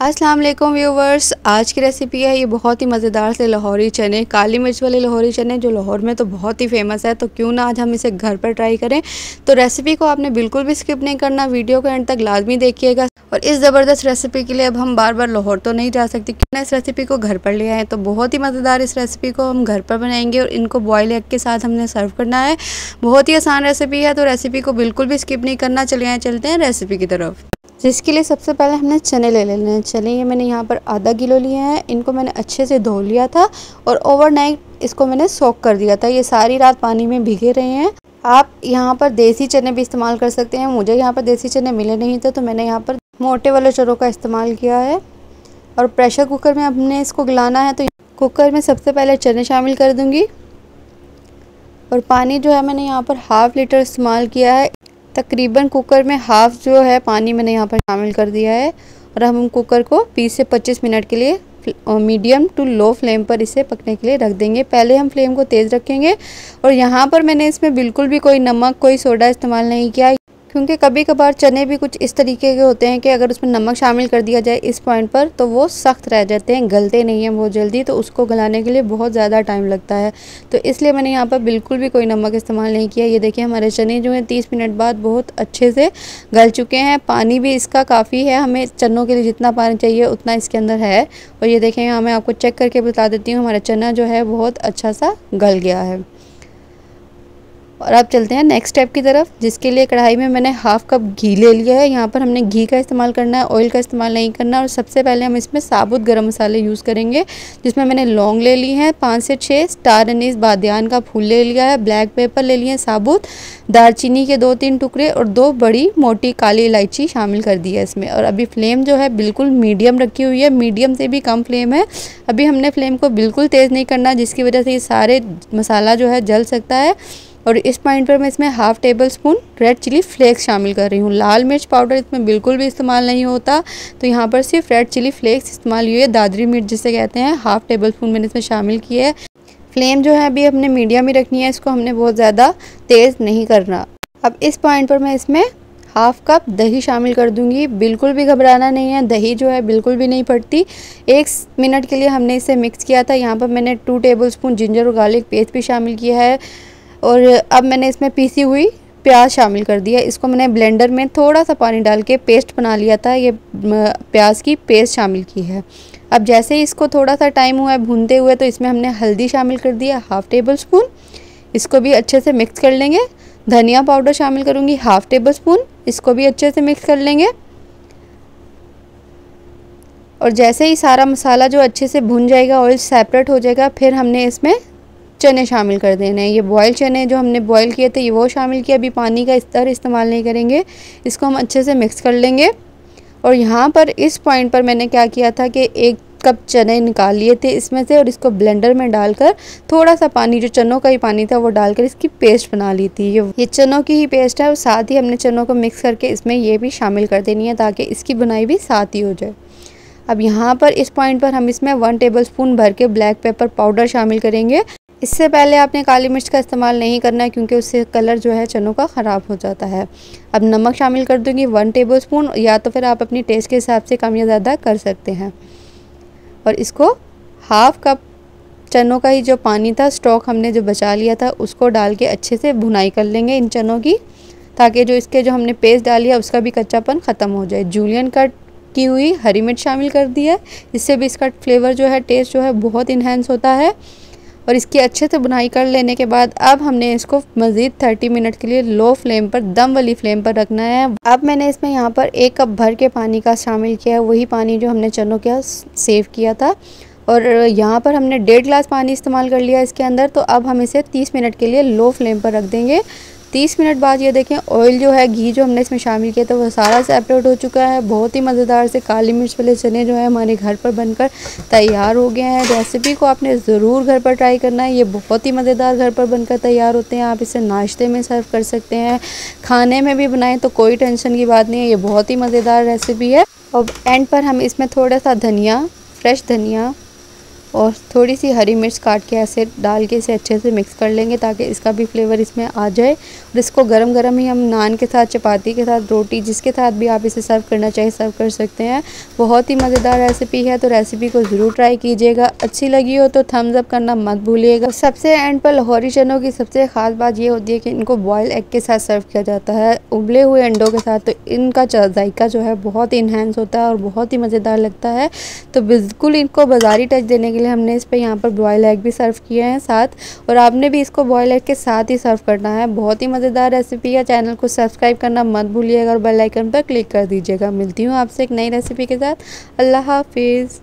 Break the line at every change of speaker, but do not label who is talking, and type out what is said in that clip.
अस्सलाम वालेकुम व्यूवर्स, आज की रेसिपी है ये बहुत ही मज़ेदार से लाहौरी चने, काली मिर्च वाले लाहौरी चने जो लाहौर में तो बहुत ही फेमस है। तो क्यों ना आज हम इसे घर पर ट्राई करें। तो रेसिपी को आपने बिल्कुल भी स्किप नहीं करना, वीडियो को एंड तक लाजमी देखिएगा। और इस ज़बरदस्त रेसिपी के लिए अब हम बार बार लाहौर तो नहीं जा सकते, क्यों ना इस रेसिपी को घर पर ले आए। तो बहुत ही मज़ेदार इस रेसिपी को हम घर पर बनाएंगे और इनको बॉयल एग के साथ हमने सर्व करना है। बहुत ही आसान रेसिपी है, तो रेसिपी को बिल्कुल भी स्किप नहीं करना। चलिए चलते हैं रेसिपी की तरफ। जिसके लिए सबसे पहले हमने चने ले लेने हैं। चने ये मैंने यहाँ पर आधा किलो लिए हैं। इनको मैंने अच्छे से धो लिया था और ओवरनाइट इसको मैंने सोक कर दिया था। ये सारी रात पानी में भीगे रहे हैं। आप यहाँ पर देसी चने भी इस्तेमाल कर सकते हैं। मुझे यहाँ पर देसी चने मिले नहीं थे, तो मैंने यहाँ पर मोटे वाले चनों का इस्तेमाल किया है। और प्रेशर कुकर में हमने इसको गलाना है, तो कुकर में सबसे पहले चने शामिल कर दूँगी। और पानी जो है मैंने यहाँ पर ½ लीटर इस्तेमाल किया है। तकरीबन कुकर में हाफ जो है पानी मैंने यहाँ पर शामिल कर दिया है। और हम कुकर को 20 से 25 मिनट के लिए मीडियम टू लो फ्लेम पर इसे पकने के लिए रख देंगे। पहले हम फ्लेम को तेज़ रखेंगे। और यहाँ पर मैंने इसमें बिल्कुल भी कोई नमक, कोई सोडा इस्तेमाल नहीं किया, क्योंकि कभी कभार चने भी कुछ इस तरीके के होते हैं कि अगर उसमें नमक शामिल कर दिया जाए इस पॉइंट पर तो वो सख्त रह जाते हैं, गलते नहीं हैं बहुत जल्दी। तो उसको गलाने के लिए बहुत ज़्यादा टाइम लगता है। तो इसलिए मैंने यहाँ पर बिल्कुल भी कोई नमक इस्तेमाल नहीं किया। ये देखिए हमारे चने जो हैं 30 मिनट बाद बहुत अच्छे से गल चुके हैं। पानी भी इसका काफ़ी है, हमें चनों के लिए जितना पानी चाहिए उतना इसके अंदर है। और ये देखें, यहाँ मैं आपको चेक करके बता देती हूँ, हमारा चना जो है बहुत अच्छा सा गल गया है। और अब चलते हैं नेक्स्ट स्टेप की तरफ, जिसके लिए कढ़ाई में मैंने ½ कप घी ले लिया है। यहाँ पर हमने घी का इस्तेमाल करना है, ऑयल का इस्तेमाल नहीं करना। और सबसे पहले हम इसमें साबुत गरम मसाले यूज़ करेंगे, जिसमें मैंने लौंग ले ली है, 5 से 6 स्टार अनीस बादियान का फूल ले लिया है, ब्लैक पेपर ले लिए साबुत, दालचीनी के 2-3 टुकड़े और 2 बड़ी मोटी काली इलायची शामिल कर दी है इसमें। और अभी फ्लेम जो है बिल्कुल मीडियम रखी हुई है, मीडियम से भी कम फ्लेम है। अभी हमने फ्लेम को बिल्कुल तेज़ नहीं करना, जिसकी वजह से ये सारे मसाला जो है जल सकता है। और इस पॉइंट पर मैं इसमें ½ tablespoon red chilli flakes शामिल कर रही हूँ। लाल मिर्च पाउडर इसमें बिल्कुल भी इस्तेमाल नहीं होता, तो यहाँ पर सिर्फ रेड चिली फ्लेक्स इस्तेमाल हुई है, दादरी मिर्च जिसे कहते हैं। ½ टेबल स्पून मैंने इसमें शामिल किया है। फ्लेम जो है अभी हमने मीडियम ही रखनी है, इसको हमने बहुत ज़्यादा तेज़ नहीं करना। अब इस पॉइंट पर मैं इसमें ½ कप दही शामिल कर दूंगी। बिल्कुल भी घबराना नहीं है, दही जो है बिल्कुल भी नहीं फटती। 1 मिनट के लिए हमने इसे मिक्स किया था। यहाँ पर मैंने 2 टेबल स्पून जिंजर और गार्लिक पेस्ट भी शामिल किया है। और अब मैंने इसमें पीसी हुई प्याज शामिल कर दिया। इसको मैंने ब्लेंडर में थोड़ा सा पानी डाल के पेस्ट बना लिया था। ये प्याज की पेस्ट शामिल की है। अब जैसे ही इसको थोड़ा सा टाइम हुआ है भूनते हुए, तो इसमें हमने हल्दी शामिल कर दिया ½ टेबल स्पून। इसको भी अच्छे से मिक्स कर लेंगे। धनिया पाउडर शामिल करूँगी ½ टेबल स्पून, इसको भी अच्छे से मिक्स कर लेंगे। और जैसे ही सारा मसाला जो अच्छे से भुन जाएगा, ऑयल सेपरेट हो जाएगा, फिर हमने इसमें चने शामिल कर देने हैं। ये बॉयल चने जो हमने बॉयल किए थे ये वो शामिल किया। अभी पानी का स्तर इस्तेमाल नहीं करेंगे, इसको हम अच्छे से मिक्स कर लेंगे। और यहाँ पर इस पॉइंट पर मैंने क्या किया था कि 1 कप चने निकाल लिए थे इसमें से, और इसको ब्लेंडर में डालकर थोड़ा सा पानी, जो चनों का ही पानी था वो डालकर इसकी पेस्ट बना ली थी। ये चनों की ही पेस्ट है। और साथ ही हमने चनों को मिक्स करके इसमें ये भी शामिल कर देनी है, ताकि इसकी बुनाई भी साथ ही हो जाए। अब यहाँ पर इस पॉइंट पर हम इसमें 1 टेबल स्पून भर के ब्लैक पेपर पाउडर शामिल करेंगे। इससे पहले आपने काली मिर्च का इस्तेमाल नहीं करना है, क्योंकि उससे कलर जो है चनों का ख़राब हो जाता है। अब नमक शामिल कर दूंगी 1 टेबल स्पून, या तो फिर आप अपनी टेस्ट के हिसाब से कम या ज़्यादा कर सकते हैं। और इसको ½ कप चनों का ही जो पानी था, स्टॉक हमने जो बचा लिया था, उसको डाल के अच्छे से भुनाई कर लेंगे इन चनों की, ताकि जो इसके जो हमने पेस्ट डाली है उसका भी कच्चापन ख़त्म हो जाए। जूलियन कट की हुई हरी मिर्च शामिल कर दी है, इससे भी इसका फ्लेवर जो है, टेस्ट जो है बहुत इन्हेंस होता है। और इसकी अच्छे से बुनाई कर लेने के बाद अब हमने इसको मज़ीद 30 मिनट के लिए लो फ्लेम पर, दम वाली फ्लेम पर रखना है। अब मैंने इसमें यहाँ पर 1 कप भर के पानी का शामिल किया है, वही पानी जो हमने चनों का सेव किया था। और यहाँ पर हमने 1.5 गिलास पानी इस्तेमाल कर लिया इसके अंदर। तो अब हम इसे 30 मिनट के लिए लो फ्लेम पर रख देंगे। 30 मिनट बाद ये देखें, ऑयल जो है, घी जो हमने इसमें शामिल किया था वो सारा सेपरेट हो चुका है। बहुत ही मज़ेदार से काली मिर्च वाले चने जो है हमारे घर पर बनकर तैयार हो गए हैं। रेसिपी को आपने ज़रूर घर पर ट्राई करना है, ये बहुत ही मज़ेदार घर पर बनकर तैयार होते हैं। आप इसे नाश्ते में सर्व कर सकते हैं, खाने में भी बनाएं तो कोई टेंशन की बात नहीं है। ये बहुत ही मज़ेदार रेसिपी है। और एंड पर हम इसमें थोड़ा सा धनिया, फ्रेश धनिया और थोड़ी सी हरी मिर्च काट के ऐसे डाल के इसे अच्छे से मिक्स कर लेंगे ताकि इसका भी फ्लेवर इसमें आ जाए। और इसको गरम गरम ही हम नान के साथ, चपाती के साथ, रोटी जिसके साथ भी आप इसे सर्व करना चाहे सर्व कर सकते हैं। बहुत ही मज़ेदार रेसिपी है, तो रेसिपी को ज़रूर ट्राई कीजिएगा। अच्छी लगी हो तो थम्स अप करना मत भूलिएगा। सबसे एंड पर लाहौरी चनों की सबसे ख़ास बात ये होती है कि इनको बॉयल एग के साथ सर्व किया जाता है, उबले हुए अंडों के साथ। तो इनका जायका जो है बहुत ही इन्हेंस होता है और बहुत ही मज़ेदार लगता है। तो बिल्कुल इनको बाज़ारी टच देने के लिए हमने इस पर यहाँ पर बॉयल एग भी सर्व किए हैं साथ, और आपने भी इसको बॉयल एग के साथ ही सर्व करना है। बहुत ही मज़ेदार रेसिपी है। चैनल को सब्सक्राइब करना मत भूलिएगा और बेल आइकन पर क्लिक कर दीजिएगा। मिलती हूँ आपसे एक नई रेसिपी के साथ। अल्लाह हाफिज़।